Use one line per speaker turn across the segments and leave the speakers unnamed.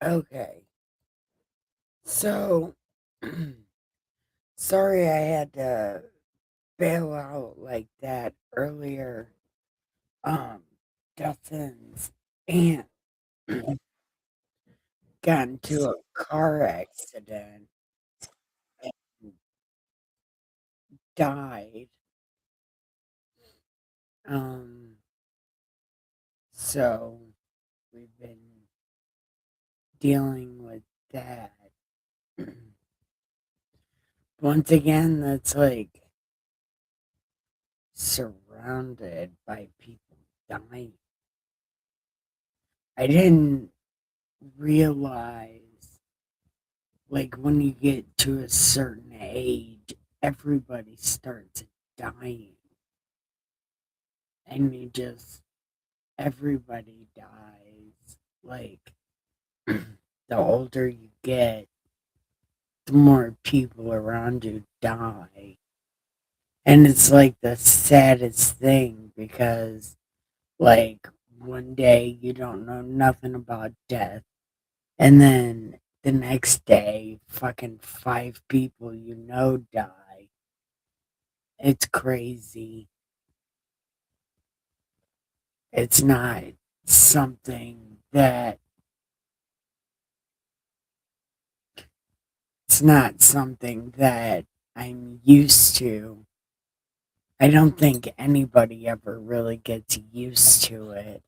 Okay. So, sorry I had to bail out like that earlier. Um, Dustin's aunt got into a car accident and died. Um, so we've been dealing with that. Once again, that's like surrounded by people dying. I didn't realize, like, when you get to a certain age, everybody starts dying. And everybody dies. Like, the older you get, the more people around you die. And it's like the saddest thing because, like, one day you don't know nothing about death. And then the next day, fucking five people you know die. It's crazy. It's not something that it's not something that I'm used to. I don't think anybody ever really gets used to it,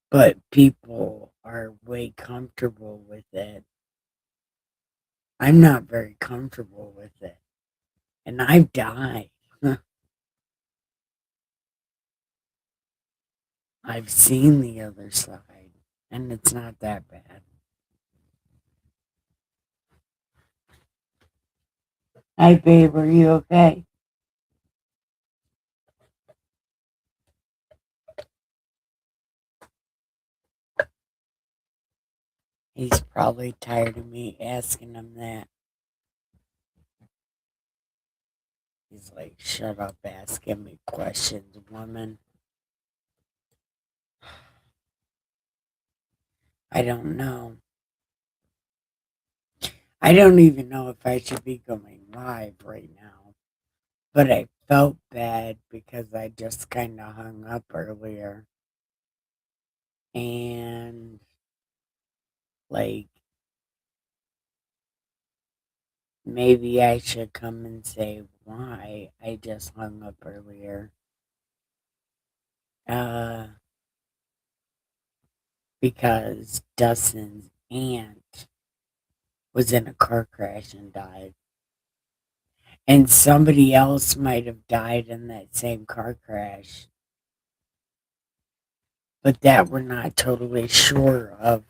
but people are way comfortable with it. I'm not very comfortable with it, and I've died. I've seen the other side, and it's not that bad. Hi, babe, are you okay? He's probably tired of me asking him that. He's like, shut up asking me questions, woman. I don't know. I don't even know if I should be going live right now, but I felt bad because I just kind of hung up earlier. And, like, maybe I should come and say why I just hung up earlier. Uh, because Dustin's aunt was in a car crash and died. And somebody else might have died in that same car crash, but that we're not totally sure of.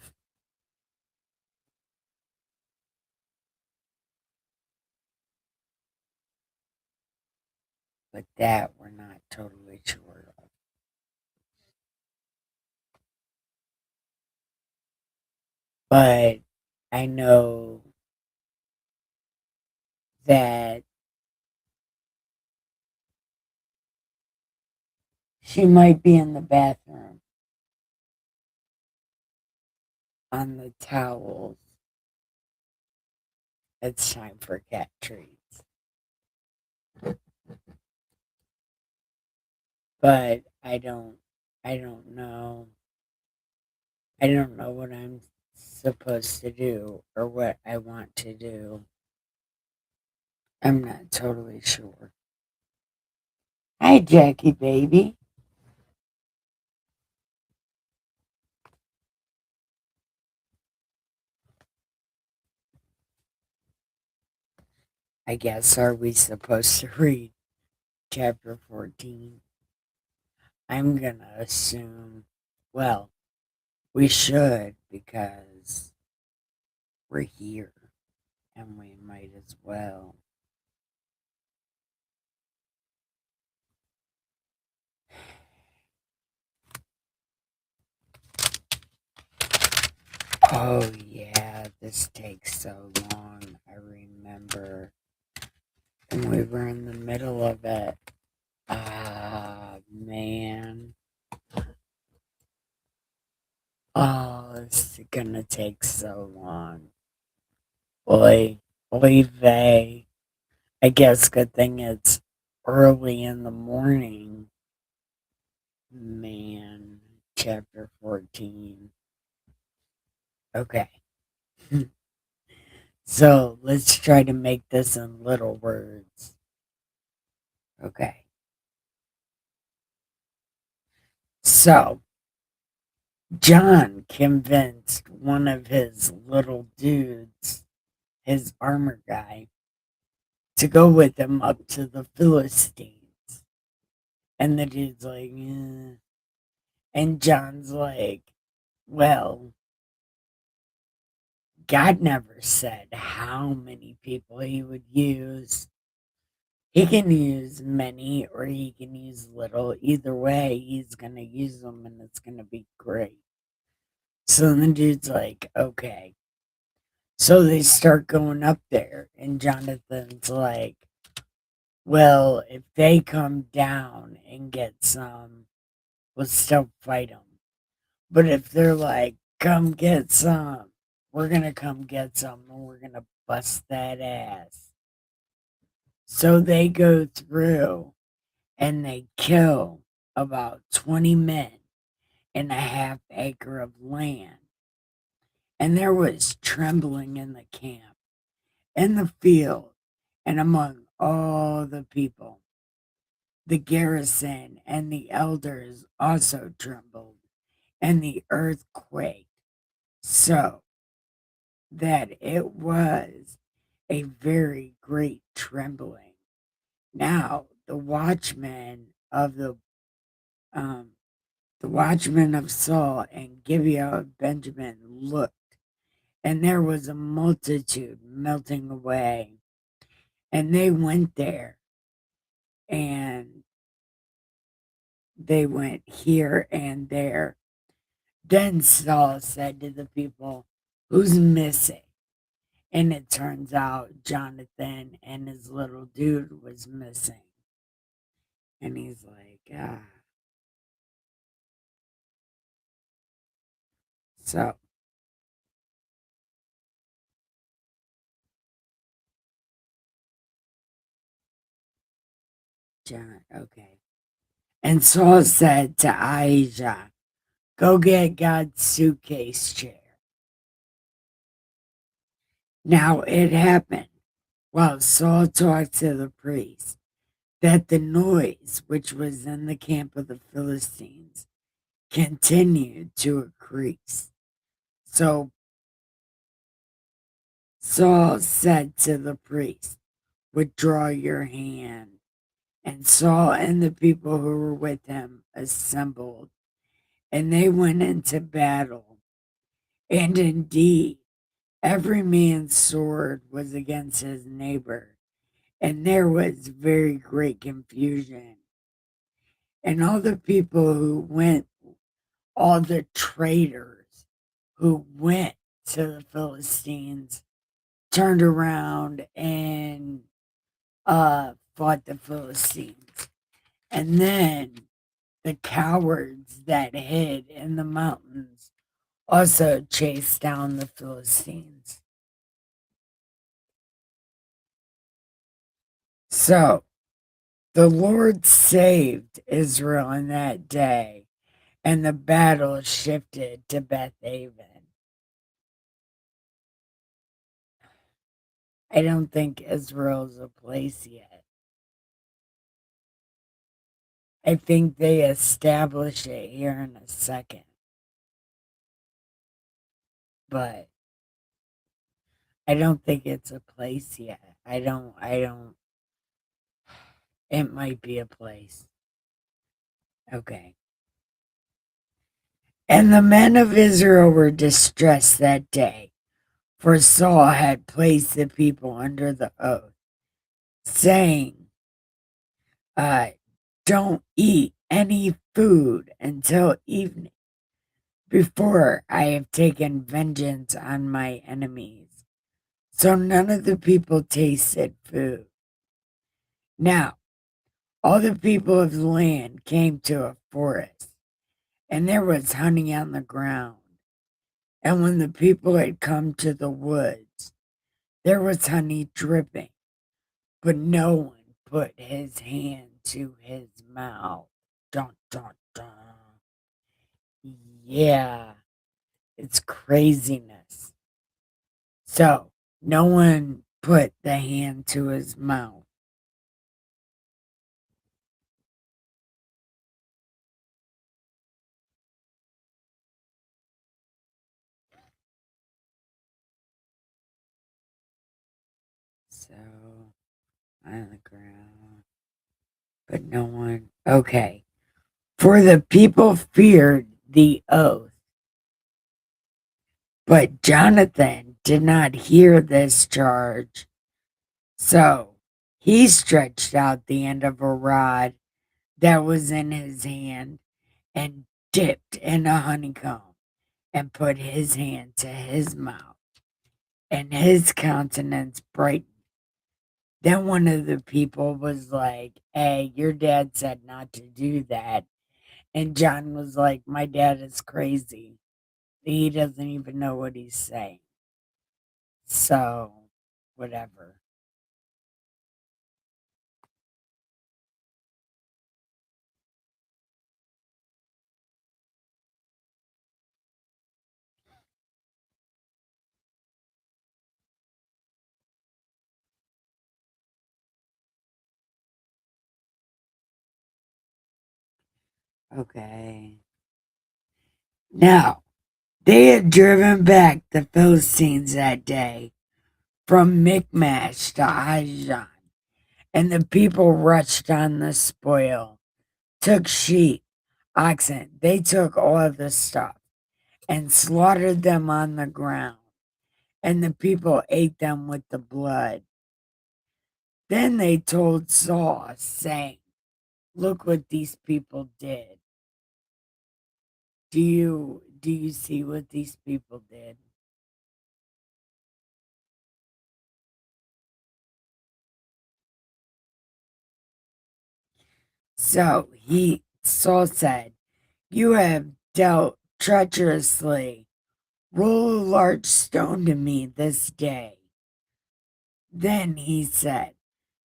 But that we're not totally sure of. But I know that she might be in the bathroom on the towels. It's time for cat treats. But I don't know. I don't know what I'm supposed to do or what I want to do. I'm not totally sure. Hi, Jackie, baby. I guess, are we supposed to read chapter 14? I'm gonna assume, well, we should because we're here and we might as well. Oh, yeah, this takes so long. I remember when we were in the middle of it. Ah, man. Oh, it's gonna take so long. Oy, oy vey. I guess good thing it's early in the morning. Man, chapter 14. Okay. So let's try to make this in little words. Okay. So John convinced one of his little dudes, his armor guy, to go with him up to the Philistines. And the dude's like, eh. And John's like, well, God never said how many people he would use. He can use many or he can use little. Either way, he's going to use them and it's going to be great. So the dude's like, okay. So they start going up there, and Jonathan's like, well, if they come down and get some, we'll still fight them. But if they're like, come get some, we're going to come get some and we're going to bust that ass. So they go through and they kill about 20 men in a half acre of land. And there was trembling in the camp, in the field, and among all the people. The garrison and the elders also trembled, and the earth quaked, so that it was a very great trembling. Now um, the watchmen of Saul and Gibeah of Benjamin looked, and there was a multitude melting away. And they went there, and they went here and there. Then Saul said to the people, who's missing? And it turns out Jonathan and his little dude was missing. And he's like, ah. So, John, okay. And Saul said to Ahijah, go get God's suitcase chair. Now it happened while Saul talked to the priest that the noise which was in the camp of the Philistines continued to increase. So Saul said to the priest, withdraw your hand. And Saul and the people who were with him assembled, and they went into battle. And indeed, every man's sword was against his neighbor, and there was very great confusion. And all the people who went, all the traitors who went to the Philistines, turned around and fought the Philistines. And then the cowards that hid in the mountains also chased down the Philistines. So the Lord saved Israel in that day, and the battle shifted to Bethaven. I don't think Israel's a place yet. I think they establish it here in a second. But I don't think it's a place yet. It might be a place. Okay. And the men of Israel were distressed that day, for Saul had placed the people under the oath, saying, uh, don't eat any food until evening, before I have taken vengeance on my enemies. So none of the people tasted food. Now, all the people of the land came to a forest, and there was honey on the ground. And when the people had come to the woods, there was honey dripping, but no one put his hand to his mouth. Dun, dun, dun. Yeah, it's craziness. So, no one put the hand to his mouth. So, on the ground, but no one. Okay. For the people feared the oath, but Jonathan did not hear this charge. So he stretched out the end of a rod that was in his hand and dipped in a honeycomb and put his hand to his mouth, and his countenance brightened. Then one of the people was like, "Hey, your dad said not to do that." And John was like, "My dad is crazy. He doesn't even know what he's saying." So, whatever. Okay. Now, they had driven back the Philistines that day from Michmash to Ajalon, and the people rushed on the spoil, took sheep, oxen, they took all of the stuff, and slaughtered them on the ground, and the people ate them with the blood. Then they told Saul, saying, "Look what these people did." Do you see what these people did? So he Saul said, "You have dealt treacherously. Roll a large stone to me this day." Then he said,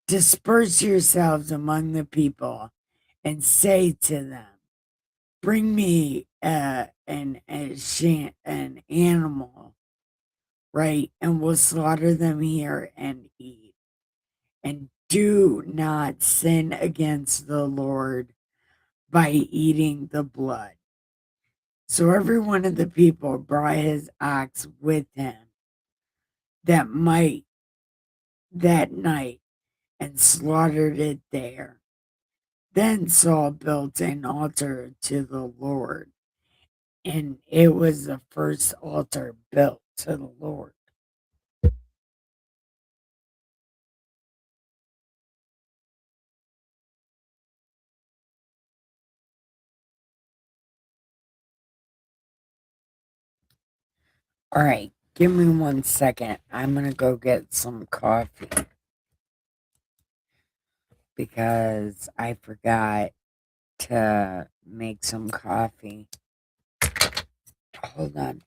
"Disperse yourselves among the people and say to them, bring me an animal, right? And we'll slaughter them here and eat. And do not sin against the Lord by eating the blood." So every one of the people brought his ox with him that might that night and slaughtered it there. Then Saul built an altar to the Lord, and it was the first altar built to the Lord. All right, give me 1 second. I'm gonna go get some coffee because I forgot to make some coffee. Hold on.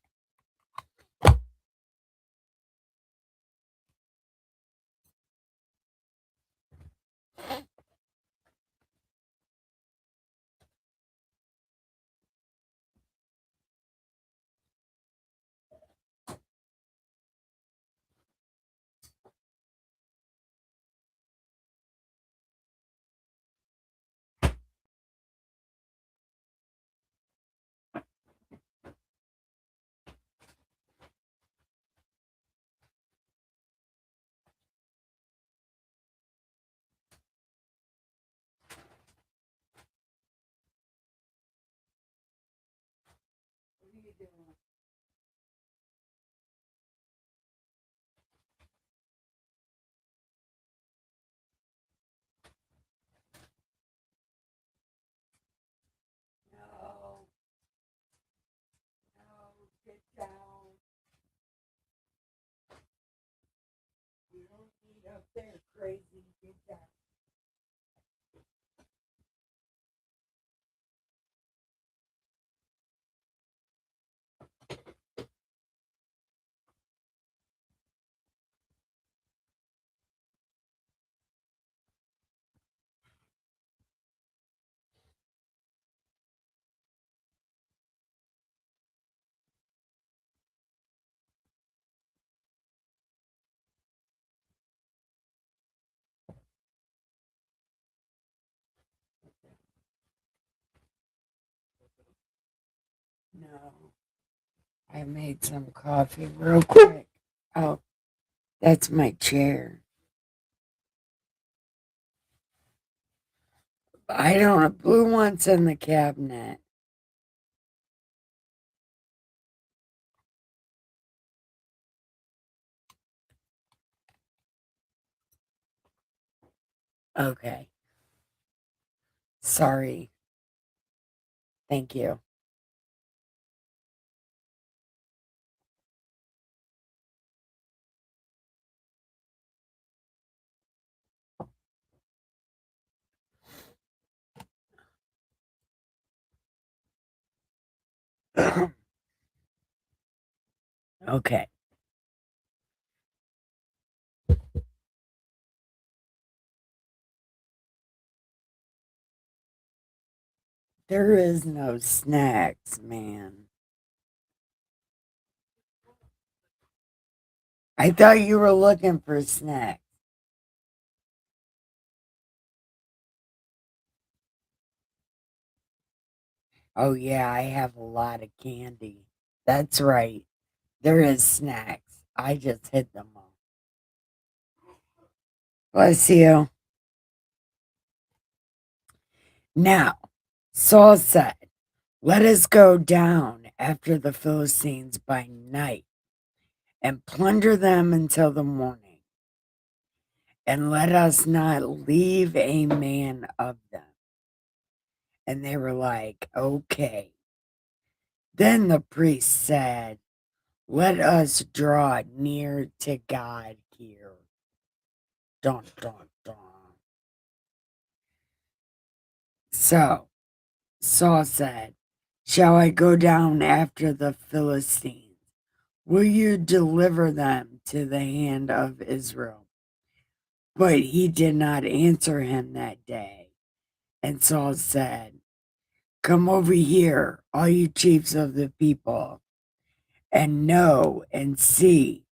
What are you doing? No, no, get down. You don't need up there, crazy. Get down. I made some coffee real quick. Oh, that's my chair. I don't know. Blue one's in the cabinet. Okay. Sorry. Thank you. Okay. There is no snacks, man. I thought you were looking for snacks. Oh, yeah, I have a lot of candy. That's right. There is snacks. I just hid them all. Bless you. Now, Saul said, let us go down after the Philistines by night and plunder them until the morning, and let us not leave a man of them. And they were like, okay. Then the priest said, let us draw near to God here. Dun, dun, dun. So Saul said, shall I go down after the Philistines? Will you deliver them to the hand of Israel? But he did not answer him that day. And Saul said, come over here, all you chiefs of the people, and know and see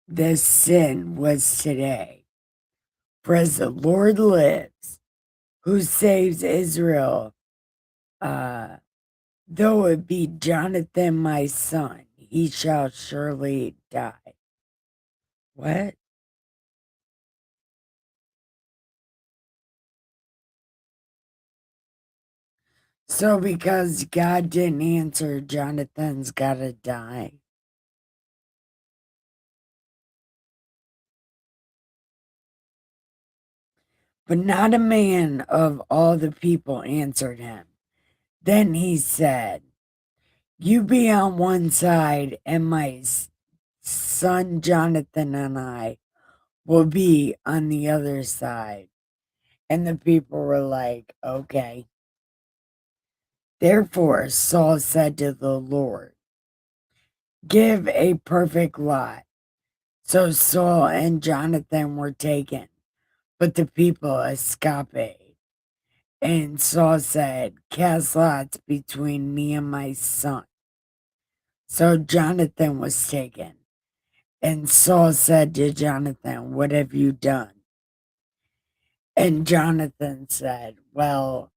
this sin was today. For as the Lord lives, who saves Israel, uh, though it be Jonathan my son, he shall surely die. What? So because God didn't answer, Jonathan's gotta die. But not a man of all the people answered him. Then he said, you be on one side, and my son Jonathan and I will be on the other side. And the people were like, okay. Therefore Saul said to the Lord, give a perfect lot. So Saul and Jonathan were taken, but the people escaped. And Saul said, cast lots between me and my son. So Jonathan was taken. And Saul said to Jonathan, what have you done? And Jonathan said, well,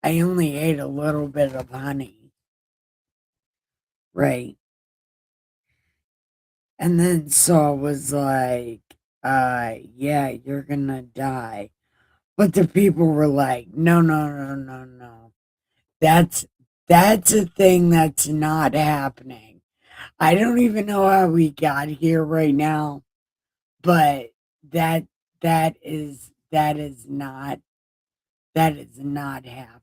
I only ate a little bit of honey. Right. And then Saul was like, yeah, you're gonna die. But the people were like, no, no, no, no, no. That's that's a thing that's not happening. I don't even know how we got here right now, but that that is not happening.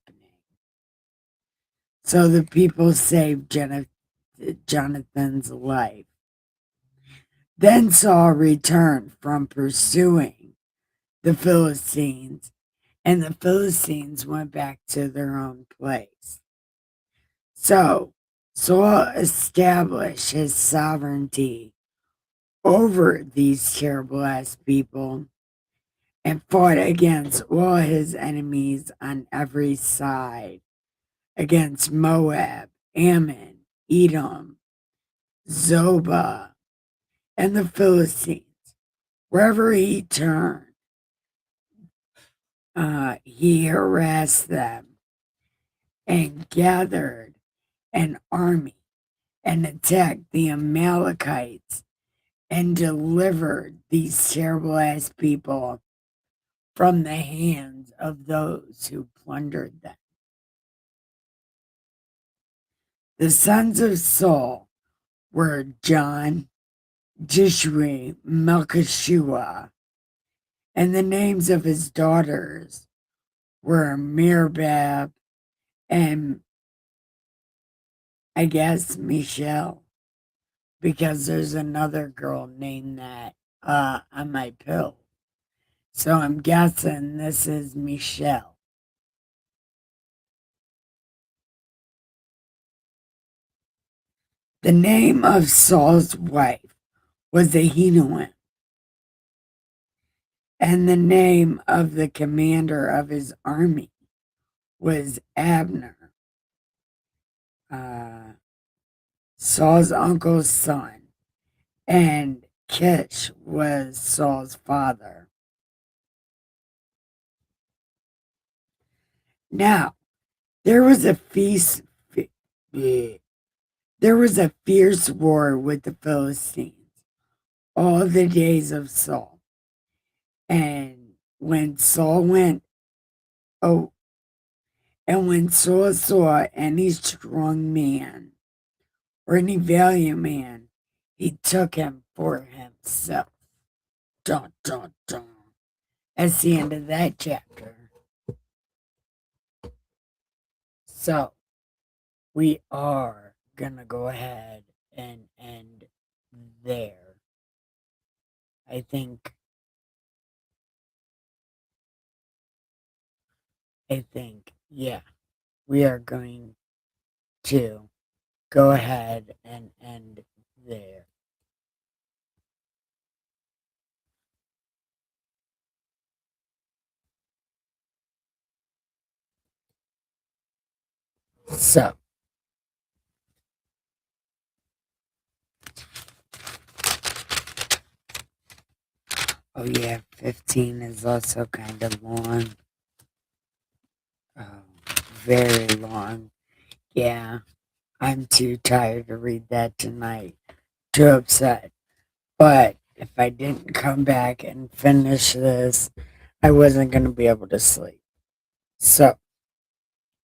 So the people saved Jonathan's life. Then Saul returned from pursuing the Philistines, and the Philistines went back to their own place. So Saul established his sovereignty over these terrible ass people and fought against all his enemies on every side, against Moab, Ammon, Edom, Zobah, and the Philistines. Wherever he turned, he harassed them and gathered an army and attacked the Amalekites and delivered these terrible ass people from the hands of those who plundered them. The sons of Saul were John, Jishri, Melchishua, and the names of his daughters were Mirabab and I guess Michelle, because there's another girl named that on my pill. So I'm guessing this is Michelle. The name of Saul's wife was Ahinoam, and the name of the commander of his army was Abner, uh, Saul's uncle's son, and Kish was Saul's father. Now, there was a feast. There was a fierce war with the Philistines all the days of Saul. And when Saul went, oh, and when Saul saw any strong man or any valiant man, he took him for himself. Dun, dun, dun. That's the end of that chapter. So, we are going to go ahead and end there. I think, yeah, we are going to go ahead and end there. So, oh yeah, 15 is also kind of long. Oh, very long. Yeah, I'm too tired to read that tonight. Too upset. But if I didn't come back and finish this, I wasn't going to be able to sleep. So,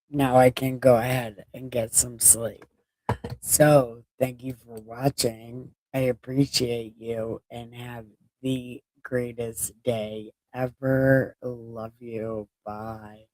now I can go ahead and get some sleep. So, thank you for watching. I appreciate you and have the greatest day ever. Love you. Bye.